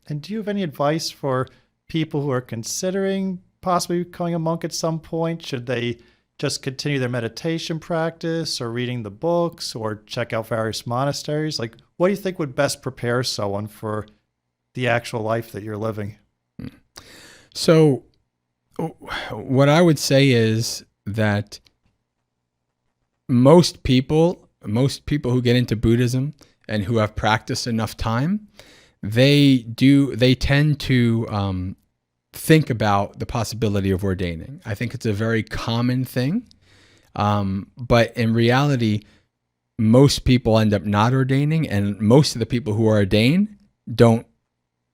And do you have any advice for people who are considering possibly becoming a monk at some point? Should they just continue their meditation practice or reading the books or check out various monasteries? Like, what do you think would best prepare someone for the actual life that you're living? So what I would say is that most people who get into Buddhism and who have practiced enough time, they tend to think about the possibility of ordaining. I think it's a very common thing. But in reality, most people end up not ordaining, and most of the people who are ordained don't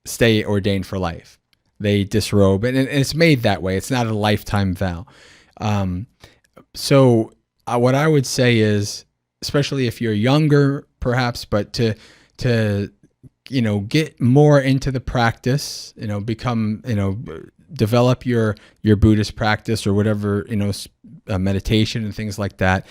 stay ordained for life. They disrobe, and it's made that way. It's not a lifetime vow. So what I would say is, especially if you're younger, perhaps, but to get more into the practice, develop your Buddhist practice or whatever, meditation and things like that,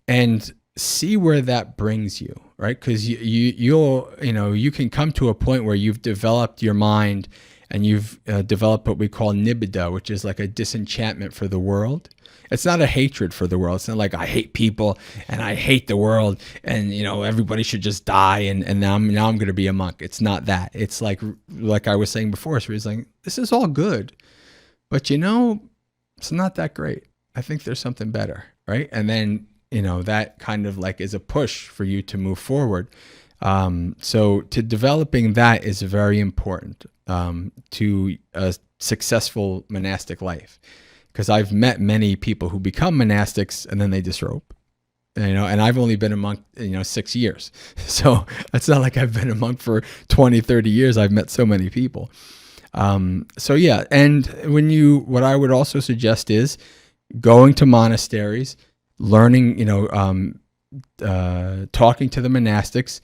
and see where that brings you, right? Because you can come to a point where you've developed your mind and you've developed what we call nibbida, which is like a disenchantment for the world. It's not a hatred for the world. It's not like I hate people and I hate the world and everybody should just die and now I'm going to be a monk. It's not that. It's like I was saying before, so he's like, this is all good, but it's not that great. I think there's something better, right? And then that kind of like is a push for you to move forward. So to developing that is very important to a successful monastic life. Because I've met many people who become monastics and then they disrobe, and I've only been a monk, 6 years. So it's not like I've been a monk for 20, 30 years. I've met so many people. So yeah. And what I would also suggest is going to monasteries, learning, talking to the monastics,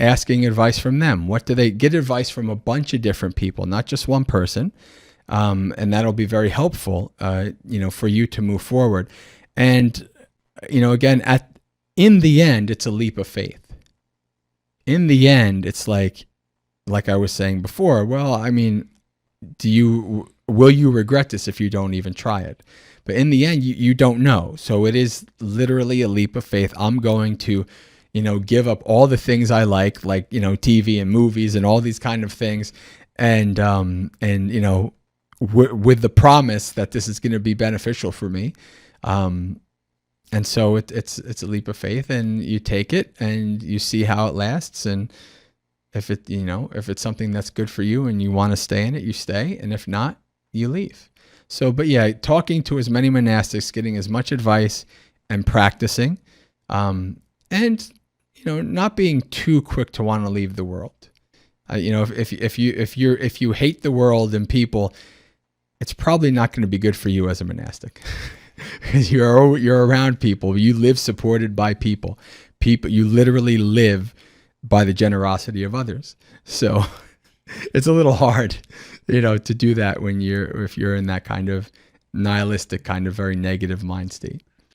asking advice from them. What do they get? Advice from a bunch of different people, not just one person. And that'll be very helpful, for you to move forward. And, again, in the end, it's a leap of faith. In the end, it's like I was saying before, well, I mean, will you regret this if you don't even try it? But in the end, you don't know. So it is literally a leap of faith. I'm going to, give up all the things I like, TV and movies and all these kind of things. And with the promise that this is going to be beneficial for me. And so it's a leap of faith, and you take it and you see how it lasts. And if it's something that's good for you and you want to stay in it, you stay. And if not, you leave. So, but yeah, talking to as many monastics, getting as much advice and practicing, and, not being too quick to want to leave the world. If you hate the world and people, it's probably not going to be good for you as a monastic. Because you're around people. You live supported by people. You literally live by the generosity of others. So it's a little hard, to do that if you're in that kind of nihilistic, kind of very negative mind state.